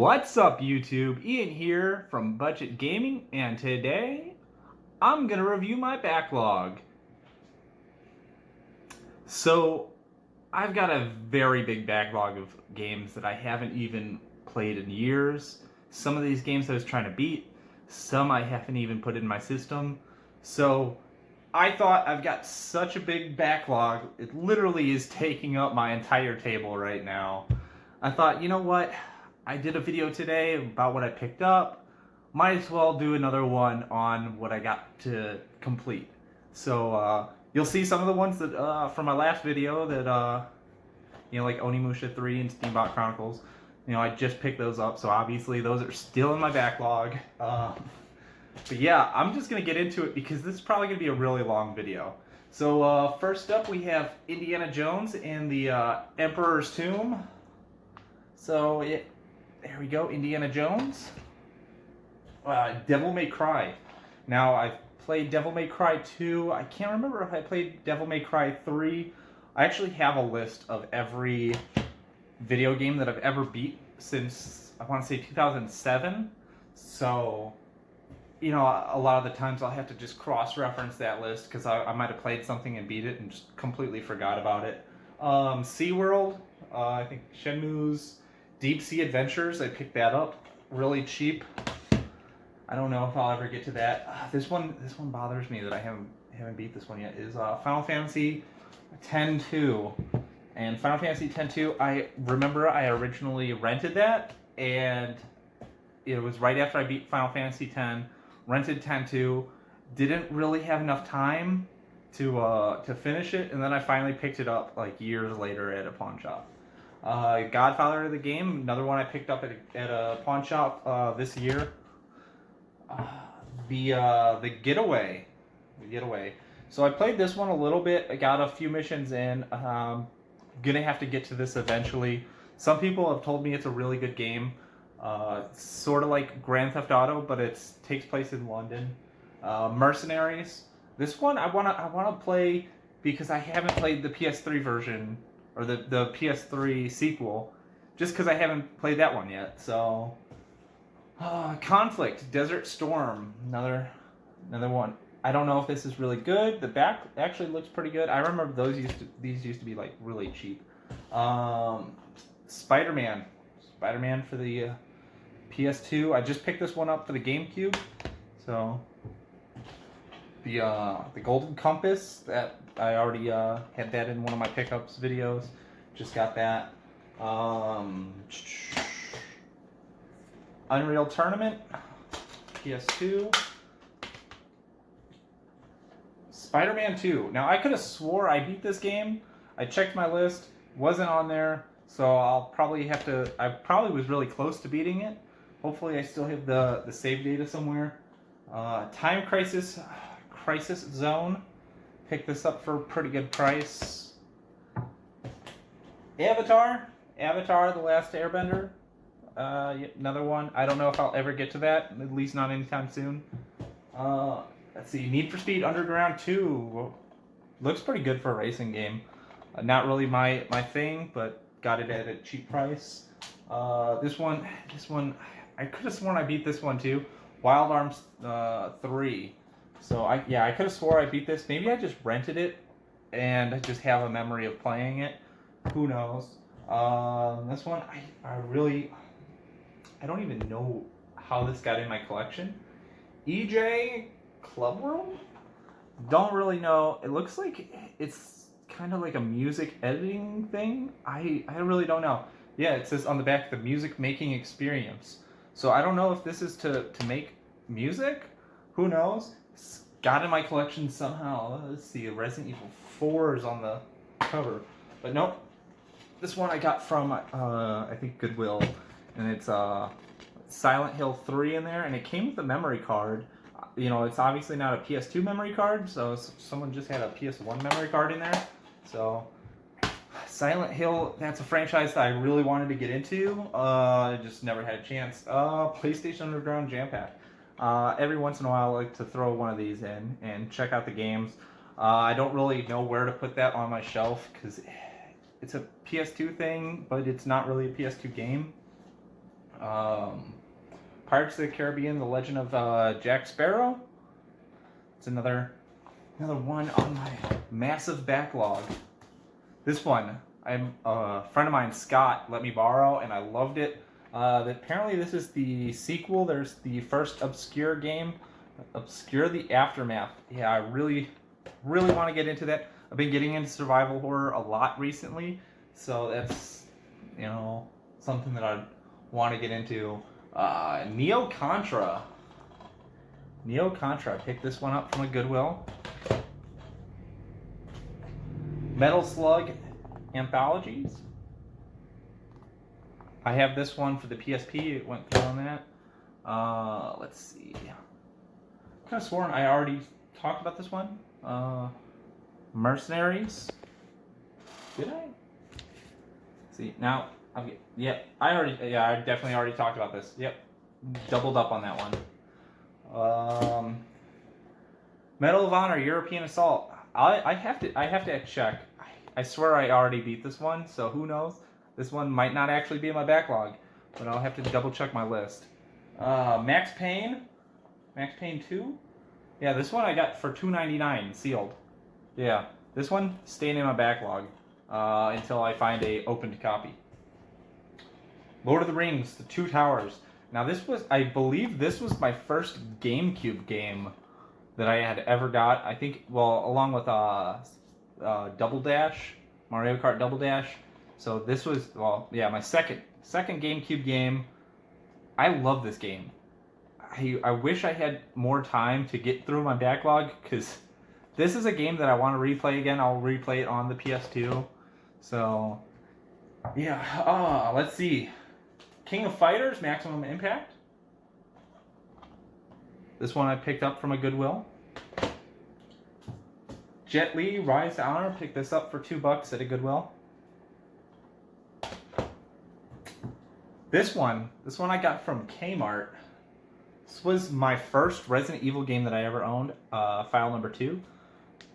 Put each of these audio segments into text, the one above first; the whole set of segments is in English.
What's up YouTube? Ian here from Budget Gaming, and today I'm gonna review my backlog. So I've got a very big backlog of games that I haven't even played in years. Some of these games I was trying to beat, some I haven't even put in my system. So I thought I've got such a big backlog, it literally is taking up my entire table right now. I thought, you know what? I did a video today about what I picked up. Might as well do another one on what I got to complete. So you'll see some of the ones that from my last video that like Onimusha 3 and Steambot Chronicles. I just picked those up, so obviously those are still in my backlog. But yeah, I'm just gonna get into it because this is probably gonna be a really long video. So first up we have Indiana Jones and the Emperor's Tomb. So there we go, Indiana Jones. Devil May Cry. Now, I've played Devil May Cry 2. I can't remember if I played Devil May Cry 3. I actually have a list of every video game that I've ever beat since, I want to say 2007. So, a lot of the times I'll have to just cross-reference that list because I might have played something and beat it and just completely forgot about it. SeaWorld, I think Shenmue's Deep Sea Adventures, I picked that up really cheap. I don't know if I'll ever get to that. This one bothers me that I haven't beat this one yet. Is Final Fantasy X-2, and Final Fantasy X-2. I remember I originally rented that, and it was right after I beat Final Fantasy X. Rented X-2, didn't really have enough time to finish it, and then I finally picked it up like years later at a pawn shop. Godfather the Game, another one I picked up at a pawn shop this year. The Getaway. So I played this one a little bit. I got a few missions in. Gonna have to get to this eventually. Some people have told me it's a really good game. Sort of like Grand Theft Auto, but it takes place in London. Mercenaries. This one I wanna play because I haven't played the PS3 version or the PS3 sequel, just because I haven't played that one yet. So, Conflict, Desert Storm, another one. I don't know if this is really good. The back actually looks pretty good. I remember these used to be like really cheap. Spiderman for the PS2. I just picked this one up for the GameCube. So the Golden Compass, that I already had that in one of my pickups videos. Just got that. Unreal Tournament, PS2. Spider-Man 2. Now I could have swore I beat this game. I checked my list, wasn't on there, so I'll probably have to. I probably was really close to beating it. Hopefully I still have the save data somewhere. Time Crisis Zone. Picked this up for a pretty good price. Avatar, The Last Airbender. Another one. I don't know if I'll ever get to that, at least not anytime soon. Let's see, Need for Speed Underground 2. Looks pretty good for a racing game. Not really my thing, but got it at a cheap price. This one, I could have sworn I beat this one too. Wild Arms 3. So I could have swore I beat this. Maybe I just rented it and I just have a memory of playing it. Who knows? This one, I don't even know how this got in my collection. eJay Clubworld? Don't really know. It looks like it's kind of like a music editing thing. I really don't know. Yeah, it says on the back, the music making experience. So I don't know if this is to make music. Who knows? It's got in my collection somehow. Let's see, Resident Evil 4 is on the cover. But nope. This one I got from, I think, Goodwill. And it's Silent Hill 3 in there. And it came with a memory card. It's obviously not a PS2 memory card. So someone just had a PS1 memory card in there. So Silent Hill, that's a franchise that I really wanted to get into. I just never had a chance. PlayStation Underground Jam Pack. Every once in a while I like to throw one of these in and check out the games. I don't really know where to put that on my shelf because it's a PS2 thing, but it's not really a PS2 game. Pirates of the Caribbean: The Legend of Jack Sparrow. It's another one on my massive backlog. This one, a friend of mine, Scott, let me borrow, and I loved it. Apparently, this is the sequel. There's the first obscure game, Obscure the Aftermath. Yeah, I really want to get into that. I've been getting into survival horror a lot recently, so that's, something that I want to get into. Contra. I picked this one up from a Goodwill. Metal Slug Anthologies. I have this one for the PSP. It went through on that. Let's see. I could have sworn I already talked about this one. Mercenaries. Did I? See, now, I definitely already talked about this. Yep. Doubled up on that one. Medal of Honor European Assault. I have to check. I swear I already beat this one, so who knows? This one might not actually be in my backlog, but I'll have to double check my list. Max Payne 2. Yeah, this one I got for $2.99 sealed. Yeah, this one staying in my backlog until I find a opened copy. Lord of the Rings: The Two Towers. Now I believe this was my first GameCube game that I had ever got. I think, along with Double Dash, Mario Kart Double Dash. So this was, my second GameCube game. I love this game. I wish I had more time to get through my backlog, because this is a game that I want to replay again. I'll replay it on the PS2. So, yeah. Let's see. King of Fighters Maximum Impact. This one I picked up from a Goodwill. Jet Li Rise to Honor. Picked this up for $2 at a Goodwill. This one I got from Kmart. This was my first Resident Evil game that I ever owned. File number 2.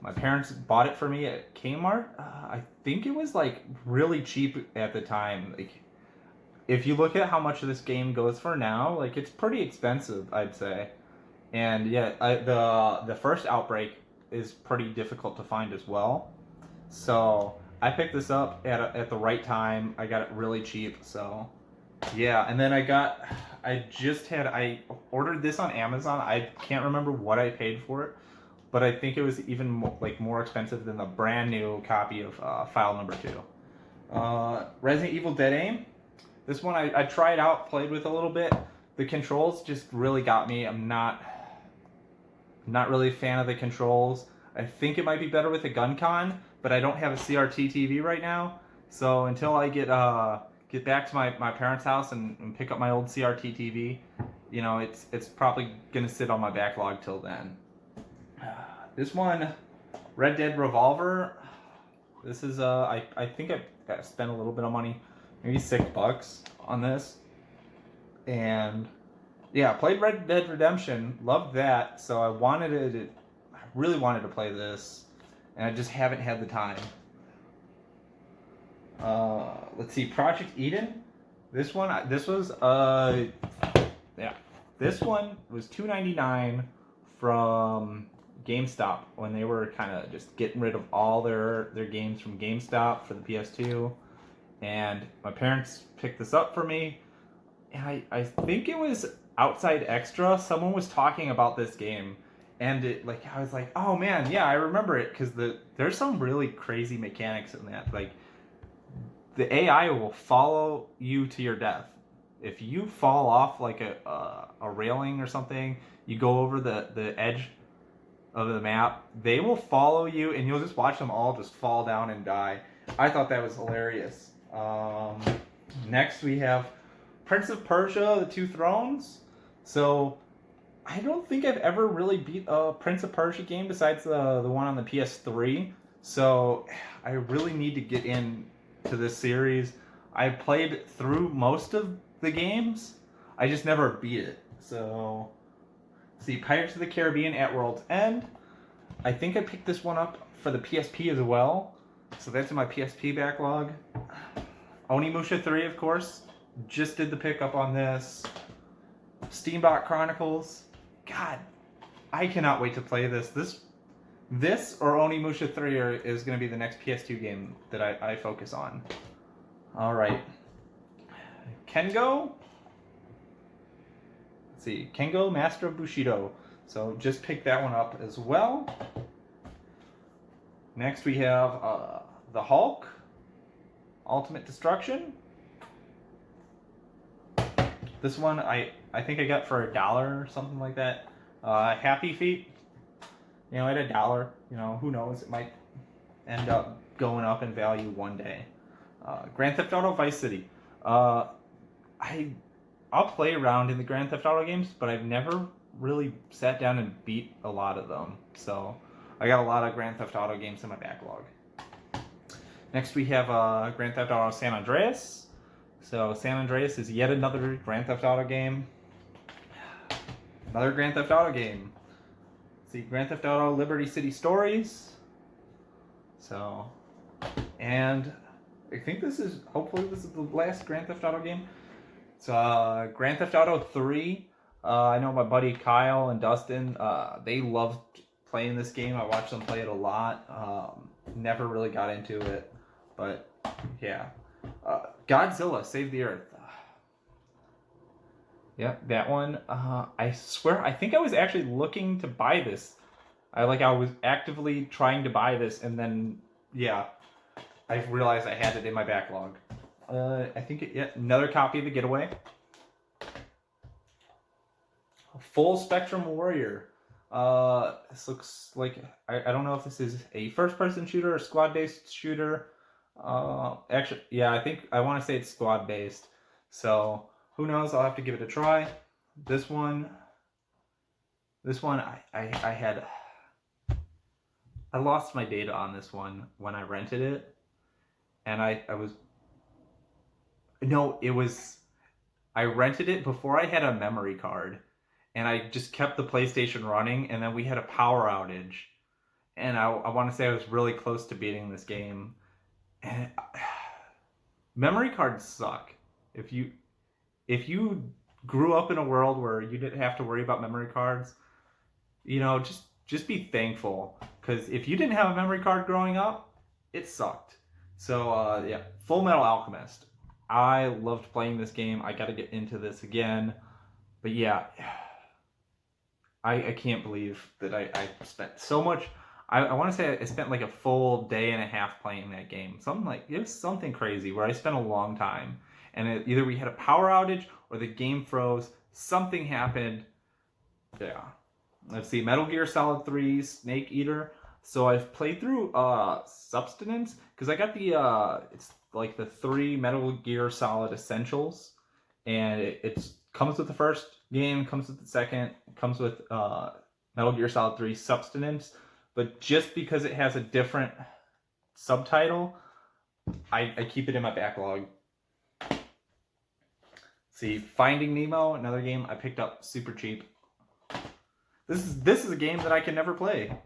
My parents bought it for me at Kmart. I think it was like really cheap at the time. Like, if you look at how much this game goes for now, like, it's pretty expensive, I'd say. And yeah, the first Outbreak is pretty difficult to find as well. So I picked this up at the right time. I got it really cheap. So yeah, and then I ordered this on Amazon. I can't remember what I paid for it, but I think it was even more expensive than the brand new copy of File number 2. Resident Evil Dead Aim. This one I tried out, played with a little bit. The controls just really got me. I'm not really a fan of the controls. I think it might be better with a Gun-Con, but I don't have a CRT TV right now. So until I get back to my parents' house and pick up my old CRT TV, it's probably gonna sit on my backlog till then. This one, Red Dead Revolver. This is I think I spent a little bit of money, maybe $6 on this, and yeah, played Red Dead Redemption, loved that. So I really wanted to play this, and I just haven't had the time. Let's see, Project Eden. This one was $2.99 from GameStop when they were kind of just getting rid of all their games from GameStop for the PS2, and my parents picked this up for me. And I think it was Outside Extra. Someone was talking about this game, and I was like, oh man, yeah, I remember it, because there's some really crazy mechanics in that. Like, the AI will follow you to your death. If you fall off like a railing or something, you go over the edge of the map, they will follow you, and you'll just watch them all just fall down and die. I thought that was hilarious. Next we have Prince of Persia: The Two Thrones. So I don't think I've ever really beat a Prince of Persia game besides the one on the PS3. So I really need to get into this series. I played through most of the games. I just never beat it. So, see, Pirates of the Caribbean at World's End. I think I picked this one up for the PSP as well. So that's in my PSP backlog. Onimusha 3, of course. Just did the pickup on this. Steambot Chronicles. God, I cannot wait to play this. This or Onimusha 3 is going to be the next PS2 game that I focus on. Alright. Kengo. Let's see. Kengo, Master of Bushido. So just pick that one up as well. Next we have the Hulk. Ultimate Destruction. This one I think I got for $1 or something like that. Happy Feet. You know, at $1, you know, who knows? It might end up going up in value one day. Grand Theft Auto Vice City. I'll play around in the Grand Theft Auto games, but I've never really sat down and beat a lot of them. So I got a lot of Grand Theft Auto games in my backlog. Next we have Grand Theft Auto San Andreas. So San Andreas is yet another Grand Theft Auto game. Another Grand Theft Auto game. Let's see, Grand Theft Auto Liberty City Stories. So, and I think hopefully this is the last Grand Theft Auto game. It's Grand Theft Auto 3. I know my buddy Kyle and Dustin, they loved playing this game. I watched them play it a lot. Never really got into it, but yeah. Godzilla Save the Earth. Yeah, that one. I swear, I think I was actually looking to buy this. I was actively trying to buy this, and then yeah, I realized I had it in my backlog. I think another copy of the Getaway. Full Spectrum Warrior. This looks like I don't know if this is a first-person shooter or squad-based shooter. Actually, yeah, I want to say it's squad-based. So who knows? I'll have to give it a try. This one, I lost my data on this one when I rented it, and I rented it before I had a memory card, and I just kept the PlayStation running, and then we had a power outage, and I want to say I was really close to beating this game, and memory cards suck. If you grew up in a world where you didn't have to worry about memory cards, you know, just be thankful, because if you didn't have a memory card growing up, it sucked. So yeah, Full Metal Alchemist. I loved playing this game. I got to get into this again, but yeah, I can't believe that I spent so much. I want to say I spent like a full day and a half playing that game. It was something crazy where I spent a long time. And either we had a power outage or the game froze. Something happened. Yeah. Let's see. Metal Gear Solid 3, Snake Eater. So I've played through Substance, because I got it's like the 3 Metal Gear Solid Essentials. And it comes with the first game, comes with the second, comes with Metal Gear Solid 3 Substance. But just because it has a different subtitle, I keep it in my backlog. See, Finding Nemo, another game I picked up super cheap. This is a game that I can never play.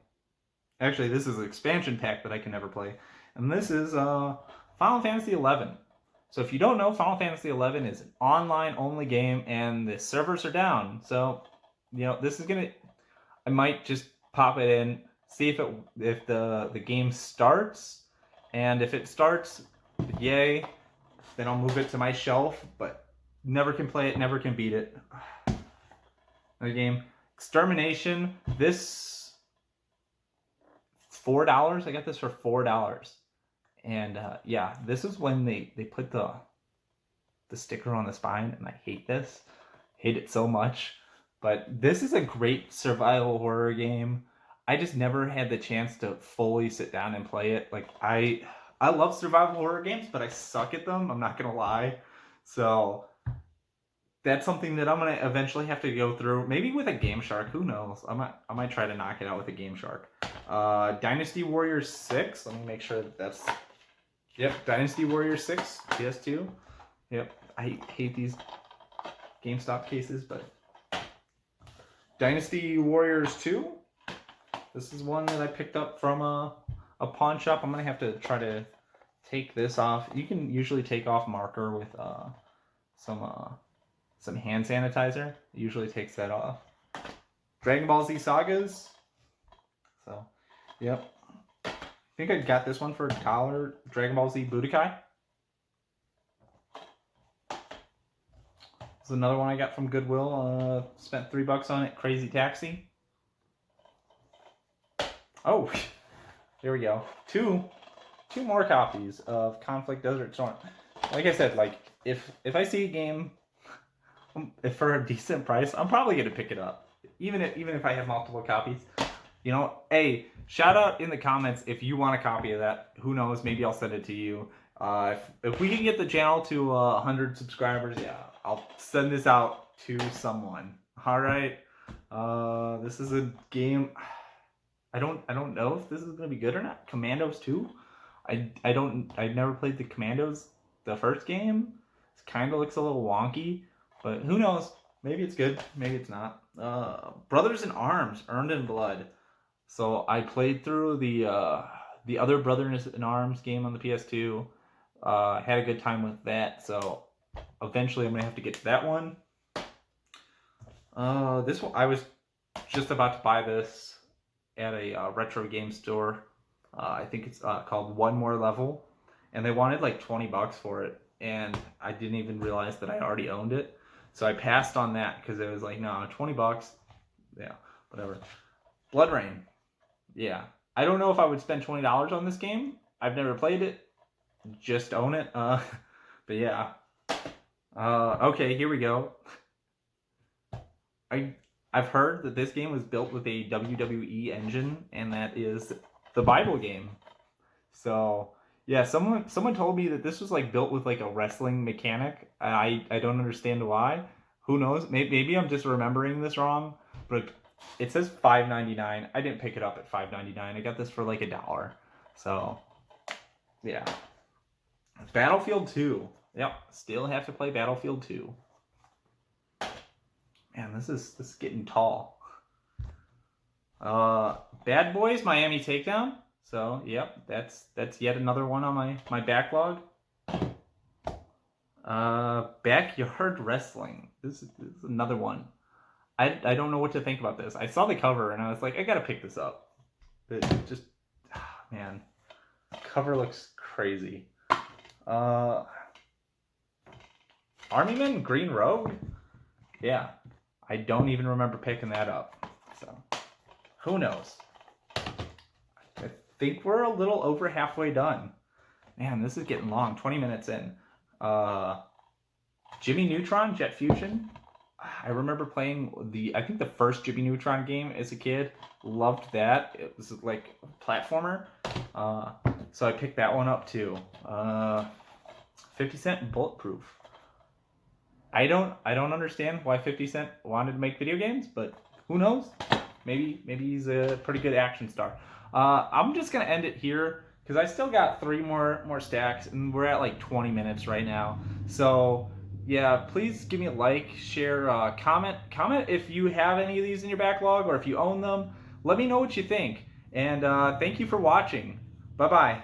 Actually, this is an expansion pack that I can never play. And this is Final Fantasy XI. So if you don't know, Final Fantasy XI is an online-only game, and the servers are down. So, you know, I might just pop it in, see if the game starts, and if it starts, yay, then I'll move it to my shelf, but never can play it, never can beat it. Another game, Extermination. This $4. I got this for $4. And yeah, this is when they put the sticker on the spine, and I hate this. Hate it so much. But this is a great survival horror game. I just never had the chance to fully sit down and play it. Like, I love survival horror games, but I suck at them, I'm not gonna lie. So that's something that I'm gonna eventually have to go through. Maybe with a Game Shark, who knows? I might try to knock it out with a Game Shark. Dynasty Warriors 6. Let me make sure that's... Yep, Dynasty Warriors 6, PS2. Yep, I hate these GameStop cases, but... Dynasty Warriors 2. This is one that I picked up from a pawn shop. I'm going to have to try to take this off. You can usually take off marker with some hand sanitizer. It usually takes that off. Dragon Ball Z Sagas. So, yep. I think I got this one for $1. Dragon Ball Z Budokai. This is another one I got from Goodwill. Spent $3 on it. Crazy Taxi. Oh, here we go. Two more copies of Conflict Desert Storm. Like I said, like if I see a game for a decent price, I'm probably gonna pick it up. Even if I have multiple copies. You know, hey, shout out in the comments if you want a copy of that. Who knows? Maybe I'll send it to you. If we can get the channel to 100 subscribers, yeah, I'll send this out to someone. All right. This is a game. I don't know if this is gonna be good or not. Commandos 2. I never played the Commandos, the first game. It kind of looks a little wonky, but who knows? Maybe it's good. Maybe it's not. Brothers in Arms, Earned in Blood. So I played through the other Brothers in Arms game on the PS2. Had a good time with that. So eventually I'm gonna have to get to that one. This one, I was just about to buy this at a retro game store. I think it's called One More Level, and they wanted like $20 for it, and I didn't even realize that I already owned it. So I passed on that because it was like, no, $20. Yeah, whatever. Blood Rain. Yeah. I don't know if I would spend $20 on this game. I've never played it. Just own it. But yeah. Okay, here we go. I've heard that this game was built with a WWE engine, and that is the Bible game. So yeah, someone told me that this was like built with like a wrestling mechanic. I don't understand why. Who knows? Maybe I'm just remembering this wrong. But it says $5.99. I didn't pick it up at $5.99. I got this for like $1. So yeah. Battlefield 2. Yep. Still have to play Battlefield 2. Man, this is getting tall. Bad Boys Miami Takedown. So, yep, that's yet another one on my backlog. Backyard Wrestling. This is another one. I don't know what to think about this. I saw the cover and I was like, I gotta pick this up. But just, man, cover looks crazy. Army Men Green Rogue? Yeah, I don't even remember picking that up. So, who knows? I think we're a little over halfway done. Man, this is getting long. 20 minutes in. Jimmy Neutron Jet Fusion. I remember playing I think the first Jimmy Neutron game as a kid. Loved that. It was like a platformer. So I picked that one up too. 50 Cent Bulletproof. I don't understand why 50 Cent wanted to make video games, but who knows? Maybe he's a pretty good action star. I'm just gonna end it here because I still got 3 more stacks, and we're at like 20 minutes right now. So yeah, please give me a like, share, comment if you have any of these in your backlog or if you own them. Let me know what you think, and thank you for watching. Bye bye.